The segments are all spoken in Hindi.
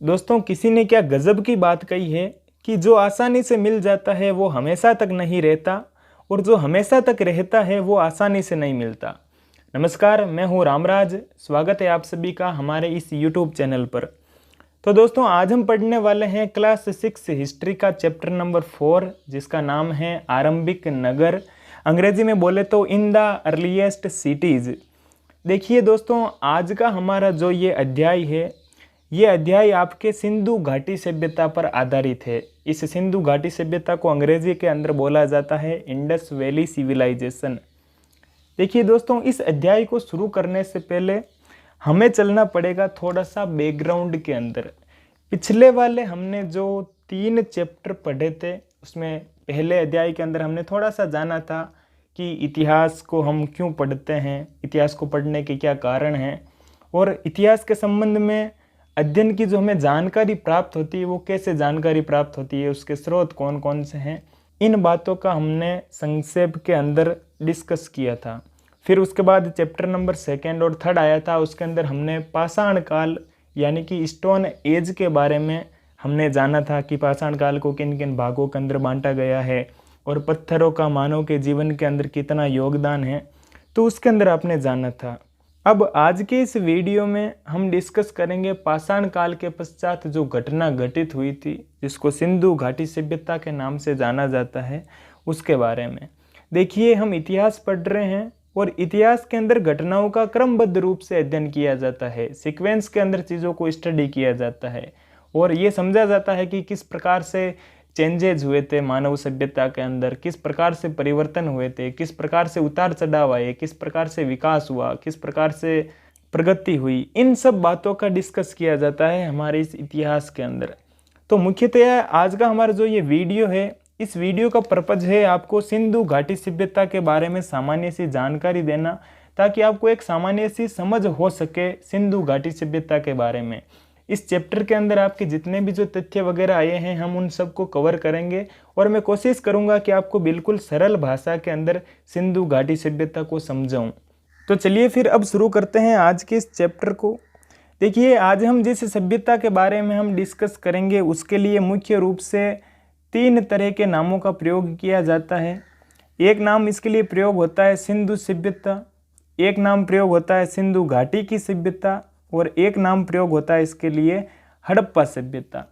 दोस्तों, किसी ने क्या गजब की बात कही है कि जो आसानी से मिल जाता है वो हमेशा तक नहीं रहता और जो हमेशा तक रहता है वो आसानी से नहीं मिलता। नमस्कार, मैं हूँ रामराज। स्वागत है आप सभी का हमारे इस YouTube चैनल पर। तो दोस्तों, आज हम पढ़ने वाले हैं क्लास 6 हिस्ट्री का चैप्टर नंबर 4, जिसका नाम है आरंभिक नगर। अंग्रेजी में बोले तो इन द अर्लीस्ट सिटीज़। देखिए दोस्तों, आज का हमारा जो ये अध्याय है, ये अध्याय आपके सिंधु घाटी सभ्यता पर आधारित है। इस सिंधु घाटी सभ्यता को अंग्रेजी के अंदर बोला जाता है इंडस वैली सिविलाइजेशन। देखिए दोस्तों, इस अध्याय को शुरू करने से पहले हमें चलना पड़ेगा थोड़ा सा बैकग्राउंड के अंदर। पिछले वाले हमने जो 3 चैप्टर पढ़े थे, उसमें पहले अध्याय के अंदर हमने थोड़ा सा जाना था कि इतिहास को हम क्यों पढ़ते हैं, इतिहास को पढ़ने के क्या कारण हैं, और इतिहास के संबंध में अध्ययन की जो हमें जानकारी प्राप्त होती है वो कैसे जानकारी प्राप्त होती है, उसके स्रोत कौन कौन से हैं, इन बातों का हमने संक्षेप के अंदर डिस्कस किया था। फिर उसके बाद चैप्टर नंबर 2 और 3 आया था। उसके अंदर हमने पाषाण काल यानी कि स्टोन एज के बारे में हमने जाना था कि पाषाण काल को किन किन भागों के अंदर बांटा गया है और पत्थरों का मानव के जीवन के अंदर कितना योगदान है, तो उसके अंदर आपने जाना था। अब आज के इस वीडियो में हम डिस्कस करेंगे पाषाण काल के पश्चात जो घटना घटित हुई थी, जिसको सिंधु घाटी सभ्यता के नाम से जाना जाता है, उसके बारे में। देखिए, हम इतिहास पढ़ रहे हैं और इतिहास के अंदर घटनाओं का क्रमबद्ध रूप से अध्ययन किया जाता है, सीक्वेंस के अंदर चीज़ों को स्टडी किया जाता है और ये समझा जाता है कि किस प्रकार से चेंजेज हुए थे मानव सभ्यता के अंदर, किस प्रकार से परिवर्तन हुए थे, किस प्रकार से उतार चढ़ाव आए, किस प्रकार से विकास हुआ, किस प्रकार से प्रगति हुई। इन सब बातों का डिस्कस किया जाता है हमारे इस इतिहास के अंदर। तो मुख्यतः आज का हमारा जो ये वीडियो है, इस वीडियो का पर्पज है आपको सिंधु घाटी सभ्यता के बारे में सामान्य सी जानकारी देना, ताकि आपको एक सामान्य सी समझ हो सके सिंधु घाटी सभ्यता के बारे में। इस चैप्टर के अंदर आपके जितने भी जो तथ्य वगैरह आए हैं, हम उन सबको कवर करेंगे और मैं कोशिश करूंगा कि आपको बिल्कुल सरल भाषा के अंदर सिंधु घाटी सभ्यता को समझाऊं। तो चलिए फिर अब शुरू करते हैं आज के इस चैप्टर को। देखिए, आज हम जिस सभ्यता के बारे में हम डिस्कस करेंगे, उसके लिए मुख्य रूप से 3 तरह के नामों का प्रयोग किया जाता है। एक नाम इसके लिए प्रयोग होता है सिंधु सभ्यता, एक नाम प्रयोग होता है सिंधु घाटी की सभ्यता और एक नाम प्रयोग होता है इसके लिए हड़प्पा सभ्यता।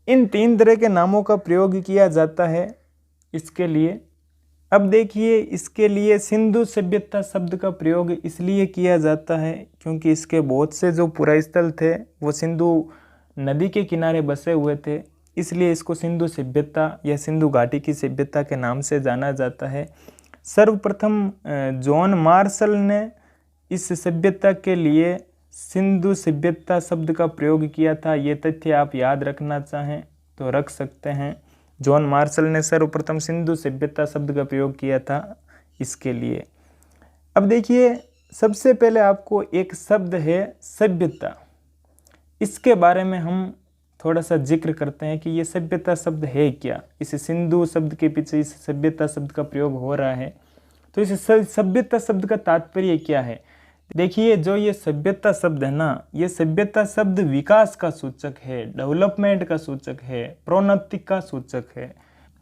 इन 3 तरह के नामों का प्रयोग किया जाता है इसके लिए। अब देखिए, इसके लिए सिंधु सभ्यता शब्द का प्रयोग इसलिए किया जाता है क्योंकि इसके बहुत से जो पुरास्थल थे वो सिंधु नदी के किनारे बसे हुए थे, इसलिए इसको सिंधु सभ्यता या सिंधु घाटी की सभ्यता के नाम से जाना जाता है। सर्वप्रथम जॉन मार्शल ने इस सभ्यता के लिए सिंधु सभ्यता शब्द का प्रयोग किया था। ये तथ्य आप याद रखना चाहें तो रख सकते हैं। जॉन मार्शल ने सर्वप्रथम सिंधु सभ्यता शब्द का प्रयोग किया था इसके लिए। अब देखिए, सबसे पहले आपको एक शब्द है सभ्यता, इसके बारे में हम थोड़ा सा जिक्र करते हैं कि ये सभ्यता शब्द है क्या। इस सिंधु शब्द के पीछे इस सभ्यता शब्द का प्रयोग हो रहा है, तो इस सभ्यता शब्द का तात्पर्य क्या है। देखिए, जो ये सभ्यता शब्द है ना, ये सभ्यता शब्द विकास का सूचक है, डेवलपमेंट का सूचक है, प्रोन्नति का सूचक है।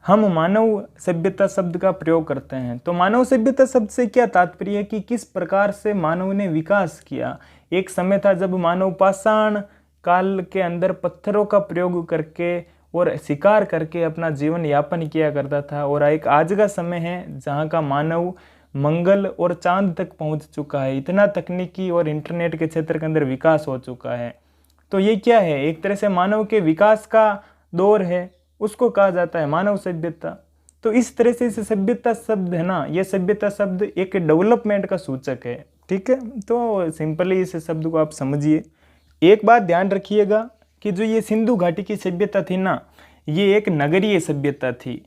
हम मानव सभ्यता शब्द का प्रयोग करते हैं, तो मानव सभ्यता शब्द से क्या तात्पर्य है कि किस प्रकार से मानव ने विकास किया। एक समय था जब मानव पाषाण काल के अंदर पत्थरों का प्रयोग करके और शिकार करके अपना जीवन यापन किया करता था, और एक आज का समय है जहाँ का मानव मंगल और चांद तक पहुंच चुका है। इतना तकनीकी और इंटरनेट के क्षेत्र के अंदर विकास हो चुका है। तो ये क्या है, एक तरह से मानव के विकास का दौर है, उसको कहा जाता है मानव सभ्यता। तो इस तरह से इस सभ्यता शब्द है ना, ये सभ्यता शब्द एक डेवलपमेंट का सूचक है। ठीक है, तो सिंपली इस शब्द को आप समझिए। एक बात ध्यान रखिएगा कि जो ये सिंधु घाटी की सभ्यता थी ना, ये एक नगरीय सभ्यता थी,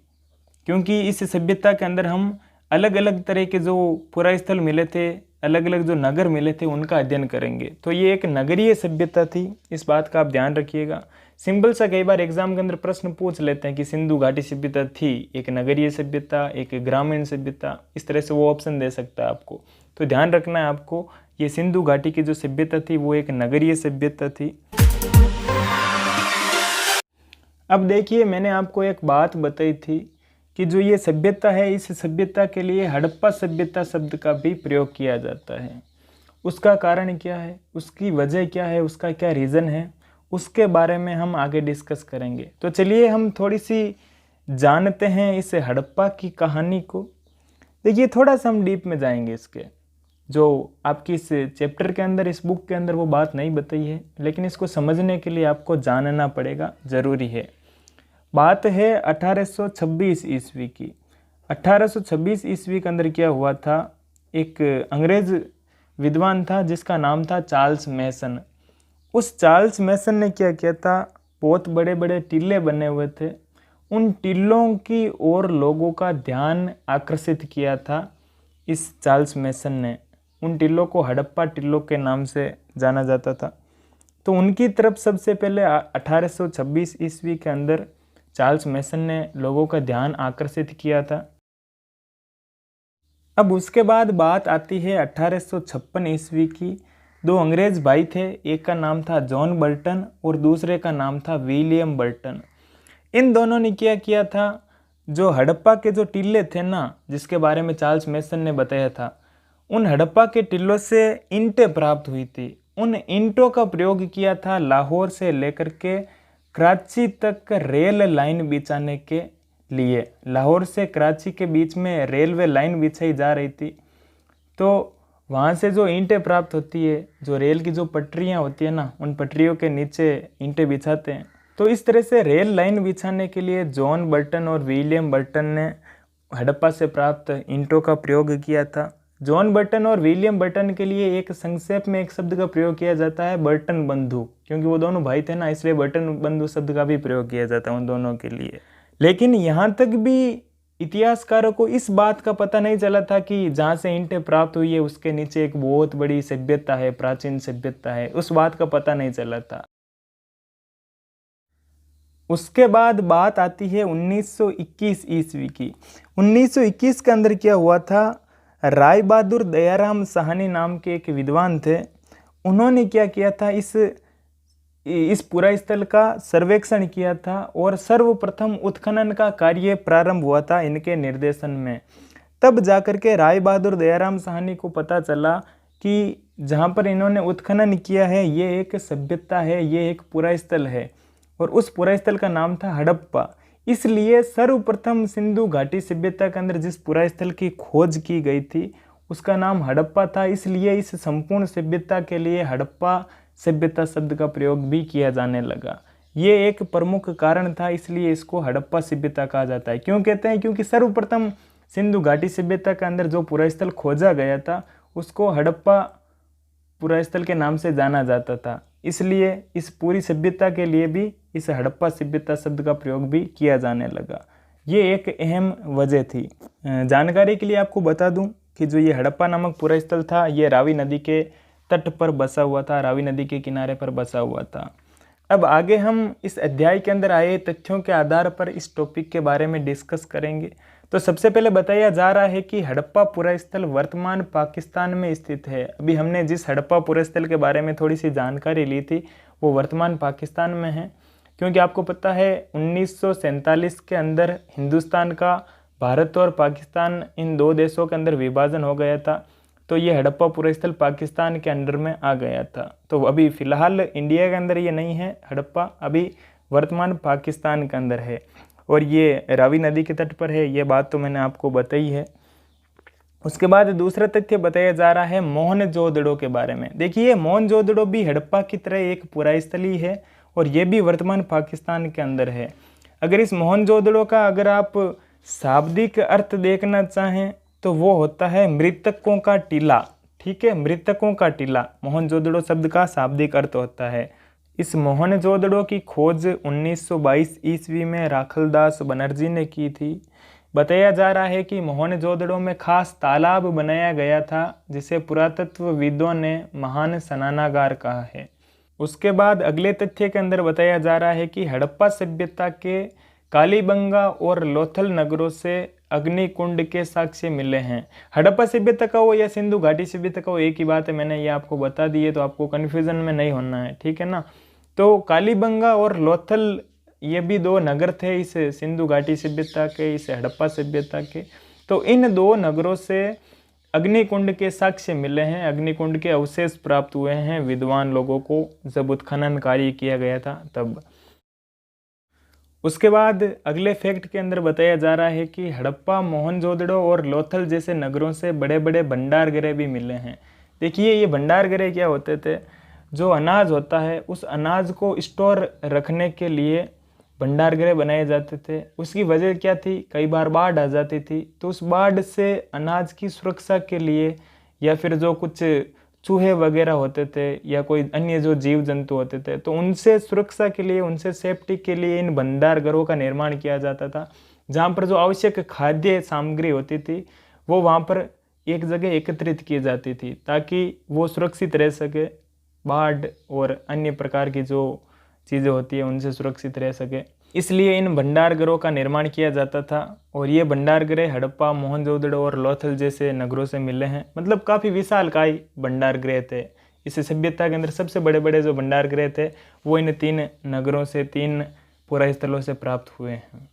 क्योंकि इस सभ्यता के अंदर हम अलग अलग तरह के जो पुरास्थल मिले थे, अलग अलग जो नगर मिले थे, उनका अध्ययन करेंगे। तो ये एक नगरीय सभ्यता थी, इस बात का आप ध्यान रखिएगा। सिंपल सा कई बार एग्जाम के अंदर प्रश्न पूछ लेते हैं कि सिंधु घाटी सभ्यता थी एक नगरीय सभ्यता, एक ग्रामीण सभ्यता, इस तरह से वो ऑप्शन दे सकता है आपको। तो ध्यान रखना है आपको, ये सिंधु घाटी की जो सभ्यता थी वो एक नगरीय सभ्यता थी। अब देखिए, मैंने आपको एक बात बताई थी कि जो ये सभ्यता है, इस सभ्यता के लिए हड़प्पा सभ्यता शब्द का भी प्रयोग किया जाता है। उसका कारण क्या है, उसकी वजह क्या है, उसका क्या रीज़न है, उसके बारे में हम आगे डिस्कस करेंगे। तो चलिए हम थोड़ी सी जानते हैं इस हड़प्पा की कहानी को। देखिए, थोड़ा सा हम डीप में जाएंगे इसके, जो आपकी इस चैप्टर के अंदर, इस बुक के अंदर वो बात नहीं बताई है, लेकिन इसको समझने के लिए आपको जानना पड़ेगा, ज़रूरी है। बात है 1826 ईस्वी की। 1826 ईस्वी के अंदर क्या हुआ था, एक अंग्रेज़ विद्वान था जिसका नाम था चार्ल्स मैसन। उस चार्ल्स मैसन ने क्या किया था, बहुत बड़े बड़े टीले बने हुए थे, उन टीलों की ओर लोगों का ध्यान आकर्षित किया था इस चार्ल्स मैसन ने। उन टीलों को हड़प्पा टीलों के नाम से जाना जाता था। तो उनकी तरफ सबसे पहले 1826 ईस्वी के अंदर चार्ल्स मैसन ने लोगों का ध्यान आकर्षित किया था। अब उसके बाद बात आती है 1856 ईस्वी की। दो अंग्रेज़ भाई थे, एक का नाम था जॉन बर्टन और दूसरे का नाम था विलियम बर्टन। इन दोनों ने क्या किया था, जो हड़प्पा के जो टीले थे ना, जिसके बारे में चार्ल्स मैसन ने बताया था, उन हड़प्पा के टीलों से ईंटें प्राप्त हुई थी। उन ईंटों का प्रयोग किया था लाहौर से लेकर के कराची तक रेल लाइन बिछाने के लिए। लाहौर से कराची के बीच में रेलवे लाइन बिछाई जा रही थी, तो वहाँ से जो ईंटें प्राप्त होती है, जो रेल की जो पटरियाँ होती है ना, उन पटरियों के नीचे ईंटें बिछाते हैं। तो इस तरह से रेल लाइन बिछाने के लिए जॉन बर्टन और विलियम बर्टन ने हड़प्पा से प्राप्त ईंटों का प्रयोग किया था। जॉन बर्टन और विलियम बर्टन के लिए एक संक्षेप में एक शब्द का प्रयोग किया जाता है, बर्टन बंधु, क्योंकि वो दोनों भाई थे ना, इसलिए बर्टन बंधु शब्द का भी प्रयोग किया जाता है उन दोनों के लिए। लेकिन यहाँ तक भी इतिहासकारों को इस बात का पता नहीं चला था कि जहाँ से ईंटें प्राप्त हुई है उसके नीचे एक बहुत बड़ी सभ्यता है, प्राचीन सभ्यता है, उस बात का पता नहीं चला था। उसके बाद बात आती है 1921 ईस्वी की। 1921 के अंदर क्या हुआ था, राय बहादुर दयाराम साहनी नाम के एक विद्वान थे। उन्होंने क्या किया था, इस पूरा स्थल का सर्वेक्षण किया था और सर्वप्रथम उत्खनन का कार्य प्रारंभ हुआ था इनके निर्देशन में। तब जाकर के राय बहादुर दयाराम साहनी को पता चला कि जहाँ पर इन्होंने उत्खनन किया है ये एक सभ्यता है, ये एक पूरा स्थल है, और उस पूरा स्थल का नाम था हड़प्पा। इसलिए सर्वप्रथम सिंधु घाटी सभ्यता के अंदर जिस पूरा स्थल की खोज की गई थी उसका नाम हड़प्पा था। इसलिए इस संपूर्ण सभ्यता के लिए हड़प्पा सभ्यता शब्द का प्रयोग भी किया जाने लगा। ये एक प्रमुख कारण था, इसलिए इसको हड़प्पा सभ्यता कहा जाता है। क्यों कहते हैं, क्योंकि सर्वप्रथम सिंधु घाटी सभ्यता के अंदर जो पूरा स्थल खोजा गया था उसको हड़प्पा पूरा स्थल के नाम से जाना जाता था। इसलिए इस पूरी सभ्यता के लिए भी इस हड़प्पा सभ्यता शब्द का प्रयोग भी किया जाने लगा। ये एक अहम वजह थी। जानकारी के लिए आपको बता दूं कि जो ये हड़प्पा नामक पूरा स्थल था ये रावी नदी के तट पर बसा हुआ था, रावी नदी के किनारे पर बसा हुआ था। अब आगे हम इस अध्याय के अंदर आए तथ्यों के आधार पर इस टॉपिक के बारे में डिस्कस करेंगे। तो सबसे पहले बताया जा रहा है कि हड़प्पा पुरा स्थल वर्तमान पाकिस्तान में स्थित है। अभी हमने जिस हड़प्पा पुरा स्थल के बारे में थोड़ी सी जानकारी ली थी वो वर्तमान पाकिस्तान में है, क्योंकि आपको पता है 1947 के अंदर हिंदुस्तान का भारत और पाकिस्तान इन दो देशों के अंदर विभाजन हो गया था, तो ये हड़प्पा पुरा स्थल पाकिस्तान के अंडर में आ गया था। तो अभी फ़िलहाल इंडिया के अंदर ये नहीं है हड़प्पा, अभी वर्तमान पाकिस्तान के अंदर है और ये रावी नदी के तट पर है। ये बात तो मैंने आपको बताई है। उसके बाद दूसरा तथ्य बताया जा रहा है मोहनजोदड़ो के बारे में। देखिए, मोहनजोदड़ो भी हड़प्पा की तरह एक पुरा स्थल ही है और ये भी वर्तमान पाकिस्तान के अंदर है। अगर इस मोहनजोदड़ो का अगर आप शाब्दिक अर्थ देखना चाहें तो वो होता है मृतकों का टीला। ठीक है, मृतकों का टीला मोहनजोदड़ो शब्द का शाब्दिक अर्थ होता है। इस मोहनजोदड़ो की खोज 1922 ईस्वी में राखलदास बनर्जी ने की थी। बताया जा रहा है कि मोहनजोदड़ो में खास तालाब बनाया गया था जिसे पुरातत्वविदों ने महान स्नानागार कहा है। उसके बाद अगले तथ्य के अंदर बताया जा रहा है कि हड़प्पा सभ्यता के कालीबंगा और लोथल नगरों से अग्निकुंड के साक्ष्य मिले हैं। हड़प्पा सभ्यता का हो या सिंधु घाटी सभ्यता का हो, एक ही बात है, मैंने ये आपको बता दी है, तो आपको कन्फ्यूजन में नहीं होना है। ठीक है ना। तो कालीबंगा और लोथल ये भी दो नगर थे इस सिंधु घाटी सभ्यता के, इस हड़प्पा सभ्यता के। तो इन दो नगरों से अग्निकुंड के साक्ष्य मिले हैं, अग्निकुंड के अवशेष प्राप्त हुए हैं विद्वान लोगों को जब उत्खनन कार्य किया गया था तब। उसके बाद अगले फैक्ट के अंदर बताया जा रहा है कि हड़प्पा, मोहनजोदड़ो और लोथल जैसे नगरों से बड़े बड़े भंडार गृह भी मिले हैं। देखिए ये भंडार गृह क्या होते थे, जो अनाज होता है उस अनाज को स्टोर रखने के लिए भंडार गृह बनाए जाते थे। उसकी वजह क्या थी, कई बार बाढ़ आ जाती थी तो उस बाढ़ से अनाज की सुरक्षा के लिए या फिर जो कुछ चूहे वगैरह होते थे या कोई अन्य जो जीव जंतु होते थे तो उनसे सुरक्षा के लिए, उनसे सेफ्टी के लिए इन भंडार गृहों का निर्माण किया जाता था, जहाँ पर जो आवश्यक खाद्य सामग्री होती थी वो वहाँ पर एक जगह एकत्रित की जाती थी ताकि वो सुरक्षित रह सके, बाढ़ और अन्य प्रकार की जो चीज़ें होती है उनसे सुरक्षित रह सके। इसलिए इन भंडार गृहों का निर्माण किया जाता था और ये भंडार गृह हड़प्पा, मोहनजोदड़ो और लोथल जैसे नगरों से मिले हैं। मतलब काफ़ी विशालकाय भंडार गृह थे। इस सभ्यता के अंदर सबसे बड़े बड़े जो भंडार गृह थे वो इन 3 नगरों से, 3 पुरास्थलों से प्राप्त हुए हैं।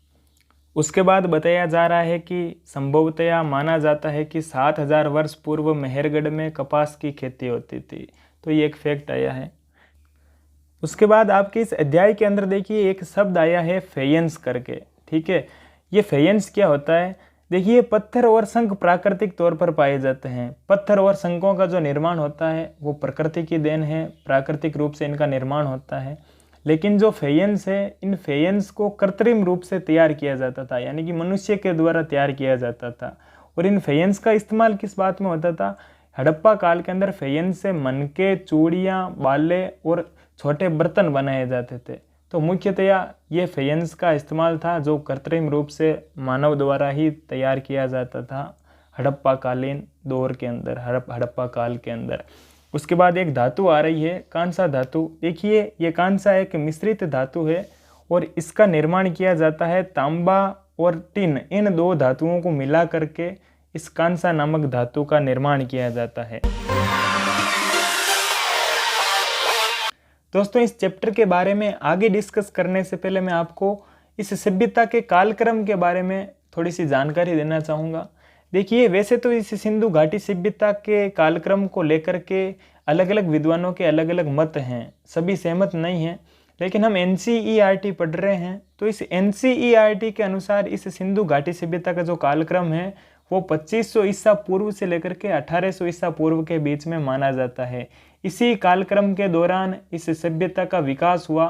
उसके बाद बताया जा रहा है कि संभवतया माना जाता है कि 7000 वर्ष पूर्व मेहरगढ़ में कपास की खेती होती थी। तो ये एक फैक्ट आया है। उसके बाद आपके इस अध्याय के अंदर देखिए एक शब्द आया है फेयंस करके, ठीक है। ये फेयंस क्या होता है, देखिए पत्थर और शंख प्राकृतिक तौर पर पाए जाते हैं। पत्थर और शंखों का जो निर्माण होता है वो प्रकृति की देन है, प्राकृतिक रूप से इनका निर्माण होता है। लेकिन जो फेयंस है, इन फेयंस को कृत्रिम रूप से तैयार किया जाता था, यानी कि मनुष्य के द्वारा तैयार किया जाता था। और इन फेयंस का इस्तेमाल किस बात में होता था, हड़प्पा काल के अंदर फेयंस से मनके, चूड़ियाँ, बाले और छोटे बर्तन बनाए जाते थे। तो मुख्यतया ये फेयंस का इस्तेमाल था जो कृत्रिम रूप से मानव द्वारा ही तैयार किया जाता था हड़प्पा कालीन दौर के अंदर, हड़प्पा काल के अंदर। उसके बाद एक धातु आ रही है, कांसा धातु। देखिए ये कांसा एक मिश्रित धातु है और इसका निर्माण किया जाता है तांबा और टिन, इन 2 धातुओं को मिला करके इस कांसा नामक धातु का निर्माण किया जाता है। दोस्तों इस चैप्टर के बारे में आगे डिस्कस करने से पहले मैं आपको इस सभ्यता के कालक्रम के बारे में थोड़ी सी जानकारी देना चाहूँगा। देखिए वैसे तो इस सिंधु घाटी सभ्यता के कालक्रम को लेकर के अलग अलग विद्वानों के अलग अलग मत हैं, सभी सहमत नहीं हैं। लेकिन हम NCERT पढ़ रहे हैं तो इस NCERT के अनुसार इस सिंधु घाटी सभ्यता का जो कालक्रम है वो 2500 ईसा पूर्व से लेकर के 1800 ईसा पूर्व के बीच में माना जाता है। इसी कालक्रम के दौरान इस सभ्यता का विकास हुआ।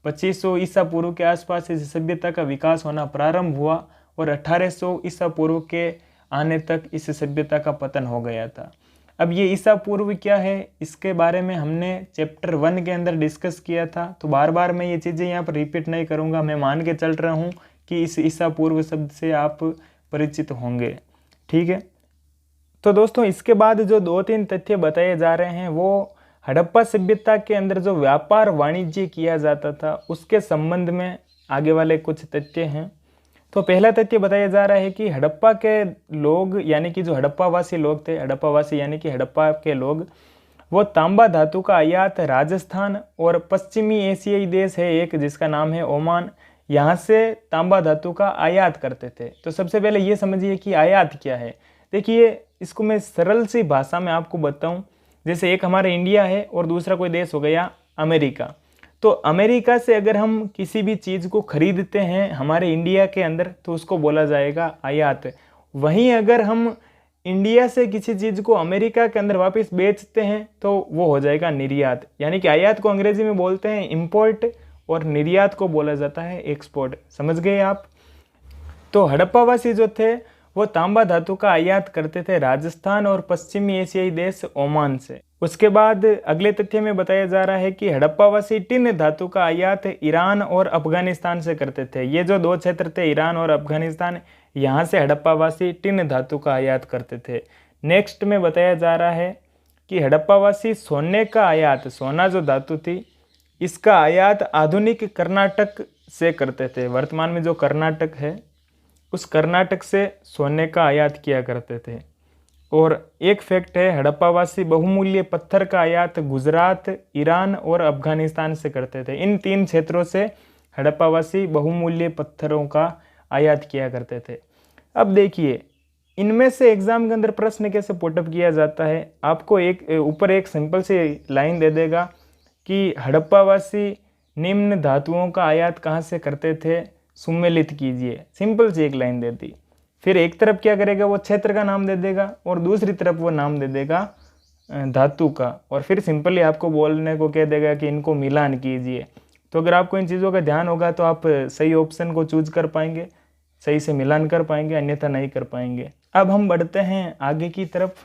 2500 ईसा पूर्व के आसपास इस सभ्यता का विकास होना प्रारंभ हुआ और 1800 ईसा पूर्व के आने तक इस सभ्यता का पतन हो गया था। अब ये ईसा पूर्व क्या है, इसके बारे में हमने चैप्टर 1 के अंदर डिस्कस किया था, तो बार बार मैं ये चीज़ें यहाँ पर रिपीट नहीं करूँगा। मैं मान के चल रहा हूँ कि इस ईसा पूर्व शब्द से आप परिचित होंगे, ठीक है। तो दोस्तों इसके बाद जो 2-3 तथ्य बताए जा रहे हैं वो हड़प्पा सभ्यता के अंदर जो व्यापार वाणिज्य किया जाता था उसके संबंध में आगे वाले कुछ तथ्य हैं। तो पहला तथ्य बताया जा रहा है कि हड़प्पा के लोग, यानी कि जो हड़प्पावासी लोग थे, हड़प्पावासी यानी कि हड़प्पा के लोग, वो तांबा धातु का आयात राजस्थान और पश्चिमी एशियाई देश है एक जिसका नाम है ओमान, यहाँ से तांबा धातु का आयात करते थे। तो सबसे पहले ये समझिए कि आयात क्या है। देखिए इसको मैं सरल सी भाषा में आपको बताऊं, जैसे एक हमारा इंडिया है और दूसरा कोई देश हो गया अमेरिका। तो अमेरिका से अगर हम किसी भी चीज़ को खरीदते हैं हमारे इंडिया के अंदर तो उसको बोला जाएगा आयात। वहीं अगर हम इंडिया से किसी चीज़ को अमेरिका के अंदर वापस बेचते हैं तो वो हो जाएगा निर्यात। यानी कि आयात को अंग्रेजी में बोलते हैं इम्पोर्ट और निर्यात को बोला जाता है एक्सपोर्ट। समझ गए आप। तो हड़प्पावासी जो थे वो तांबा धातु का आयात करते थे राजस्थान और पश्चिमी एशियाई देश ओमान से। उसके बाद अगले तथ्य में बताया जा रहा है कि हड़प्पावासी टिन धातु का आयात ईरान और अफगानिस्तान से करते थे। ये जो 2 क्षेत्र थे ईरान और अफगानिस्तान, यहाँ से हड़प्पावासी टिन धातु का आयात करते थे। नेक्स्ट में बताया जा रहा है कि हड़प्पावासी सोने का आयात, सोना जो धातु थी इसका आयात आधुनिक कर्नाटक से करते थे। वर्तमान में जो कर्नाटक है उस कर्नाटक से सोने का आयात किया करते थे। और एक फैक्ट है, हड़प्पावासी बहुमूल्य पत्थर का आयात गुजरात, ईरान और अफगानिस्तान से करते थे। इन 3 क्षेत्रों से हड़प्पावासी बहुमूल्य पत्थरों का आयात किया करते थे। अब देखिए इनमें से एग्जाम के अंदर प्रश्न कैसे पुटअप किया जाता है। आपको ऊपर एक सिंपल सी लाइन दे देगा कि हड़प्पावासी निम्न धातुओं का आयात कहाँ से करते थे, सुमेलित कीजिए। सिंपल सी एक लाइन दे दी। फिर एक तरफ क्या करेगा, वो क्षेत्र का नाम दे देगा और दूसरी तरफ वो नाम दे देगा धातु का, और फिर सिंपली आपको बोलने को कह देगा कि इनको मिलान कीजिए। तो अगर आपको इन चीज़ों का ध्यान होगा तो आप सही ऑप्शन को चूज कर पाएंगे, सही से मिलान कर पाएंगे, अन्यथा नहीं कर पाएंगे। अब हम बढ़ते हैं आगे की तरफ।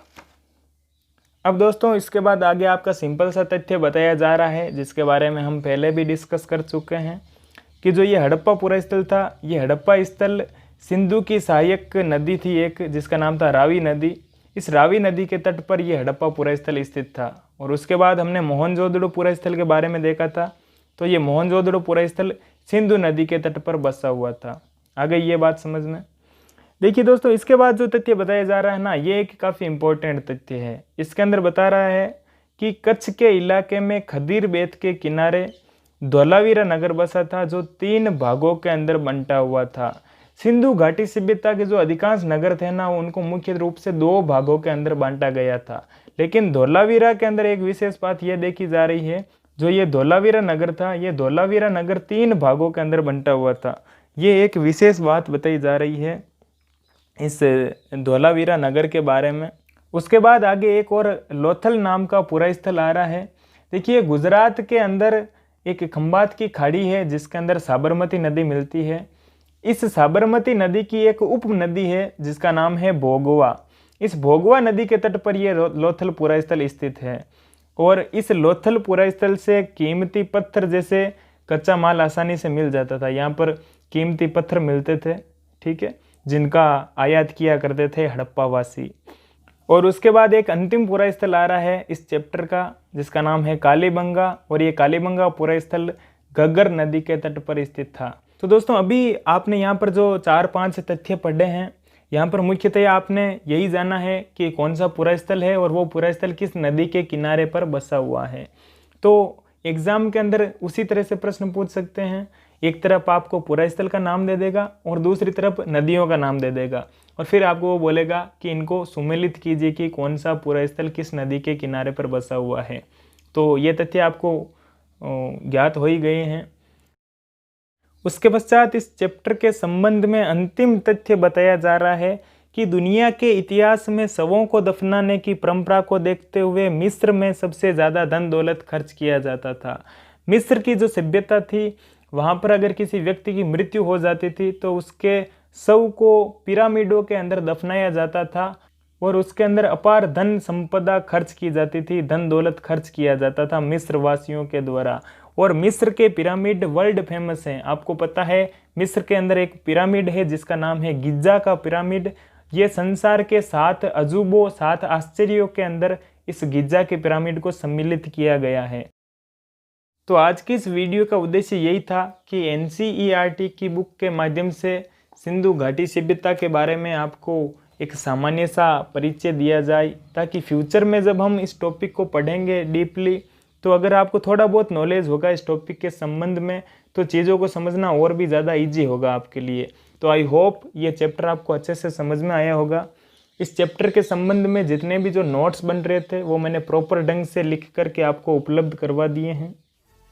अब दोस्तों इसके बाद आगे आपका सिंपल सा तथ्य बताया जा रहा है जिसके बारे में हम पहले भी डिस्कस कर चुके हैं कि जो ये हड़प्पा पुरास्थल था, ये हड़प्पा स्थल सिंधु की सहायक नदी थी एक, जिसका नाम था रावी नदी। इस रावी नदी के तट पर यह हड़प्पा पुरास्थल स्थित था। और उसके बाद हमने मोहनजोदड़ो पुरास्थल के बारे में देखा था। तो ये मोहनजोदड़ो पुरास्थल सिंधु नदी के तट पर बसा हुआ था। आ गई ये बात समझ में। देखिए दोस्तों इसके बाद जो तथ्य बताया जा रहा है ना, ये एक काफ़ी इंपॉर्टेंट तथ्य है। इसके अंदर बता रहा है कि कच्छ के इलाके में खदीर बेत के किनारे धोलावीरा नगर बसा था जो 3 भागों के अंदर बंटा हुआ था। सिंधु घाटी सभ्यता के जो अधिकांश नगर थे ना, उनको मुख्य रूप से 2 भागों के अंदर बांटा गया था। लेकिन धोलावीरा के अंदर एक विशेष बात यह देखी जा रही है, जो ये धोलावीरा नगर था, ये धोलावीरा नगर 3 भागों के अंदर बंटा हुआ था। ये एक विशेष बात बताई जा रही है इस धोलावीरा नगर के बारे में। उसके बाद आगे एक और लोथल नाम का पुरास्थल आ रहा है। देखिए गुजरात के अंदर एक खंबात की खाड़ी है जिसके अंदर साबरमती नदी मिलती है। इस साबरमती नदी की एक उप नदी है जिसका नाम है भोगवा। इस भोगवा नदी के तट पर यह लोथल पुरास्थल स्थित है। और इस लोथल पुरास्थल से कीमती पत्थर जैसे कच्चा माल आसानी से मिल जाता था। यहाँ पर कीमती पत्थर मिलते थे, ठीक है, जिनका आयात किया करते थे हड़प्पावासी। और उसके बाद एक अंतिम पुरास्थल आ रहा है इस चैप्टर का जिसका नाम है कालीबंगा। और ये कालीबंगा पुरास्थल घग्गर नदी के तट पर स्थित था। तो दोस्तों अभी आपने यहाँ पर जो 4-5 तथ्य पढ़े हैं, यहाँ पर मुख्यतः आपने यही जाना है कि कौन सा पुरास्थल है और वो पुरास्थल किस नदी के किनारे पर बसा हुआ है। तो एग्जाम के अंदर उसी तरह से प्रश्न पूछ सकते हैं। एक तरफ आपको पुरास्थल का नाम दे देगा और दूसरी तरफ नदियों का नाम दे देगा, और फिर आपको वो बोलेगा कि इनको सुमेलित कीजिए कि कौन सा पुरास्थल किस नदी के किनारे पर बसा हुआ है। तो ये तथ्य आपको ज्ञात हो ही गए हैं। उसके पश्चात इस चैप्टर के संबंध में अंतिम तथ्य बताया जा रहा है कि दुनिया के इतिहास में शवों को दफनाने की परंपरा को देखते हुए मिस्र में सबसे ज़्यादा धन दौलत खर्च किया जाता था। मिस्र की जो सभ्यता थी, वहाँ पर अगर किसी व्यक्ति की मृत्यु हो जाती थी तो उसके शव को पिरामिडों के अंदर दफनाया जाता था और उसके अंदर अपार धन संपदा खर्च की जाती थी, धन दौलत खर्च किया जाता था मिस्र वासियों के द्वारा। और मिस्र के पिरामिड वर्ल्ड फेमस हैं। आपको पता है मिस्र के अंदर एक पिरामिड है जिसका नाम है गिज़ा का पिरामिड। ये संसार के 7 अजूबों 7 आश्चर्यों के अंदर इस गिज़ा के पिरामिड को सम्मिलित किया गया है। तो आज की इस वीडियो का उद्देश्य यही था कि NCERT की बुक के माध्यम से सिंधु घाटी सभ्यता के बारे में आपको एक सामान्य सा परिचय दिया जाए, ताकि फ्यूचर में जब हम इस टॉपिक को पढ़ेंगे डीपली, तो अगर आपको थोड़ा बहुत नॉलेज होगा इस टॉपिक के संबंध में, तो चीज़ों को समझना और भी ज़्यादा ईजी होगा आपके लिए। तो आई होप ये चैप्टर आपको अच्छे से समझ में आया होगा। इस चैप्टर के संबंध में जितने भी जो नोट्स बन रहे थे वो मैंने प्रॉपर ढंग से लिख करके आपको उपलब्ध करवा दिए हैं।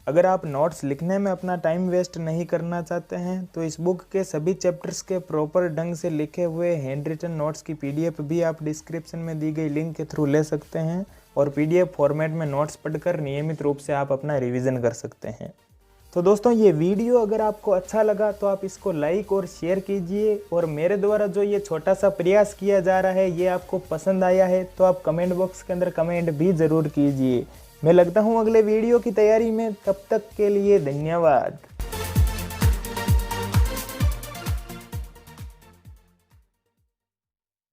अगर आप नोट्स लिखने में अपना टाइम वेस्ट नहीं करना चाहते हैं तो इस बुक के सभी चैप्टर्स के प्रॉपर ढंग से लिखे हुए हैंड रिटन नोट्स की PDF भी आप डिस्क्रिप्शन में दी गई लिंक के थ्रू ले सकते हैं और PDF फॉर्मेट में नोट्स पढ़कर नियमित रूप से आप अपना रिवीजन कर सकते हैं। तो दोस्तों ये वीडियो अगर आपको अच्छा लगा तो आप इसको लाइक और शेयर कीजिए, और मेरे द्वारा जो ये छोटा सा प्रयास किया जा रहा है ये आपको पसंद आया है तो आप कमेंट बॉक्स के अंदर कमेंट भी ज़रूर कीजिए। मैं लगता हूँ अगले वीडियो की तैयारी में, तब तक के लिए धन्यवाद।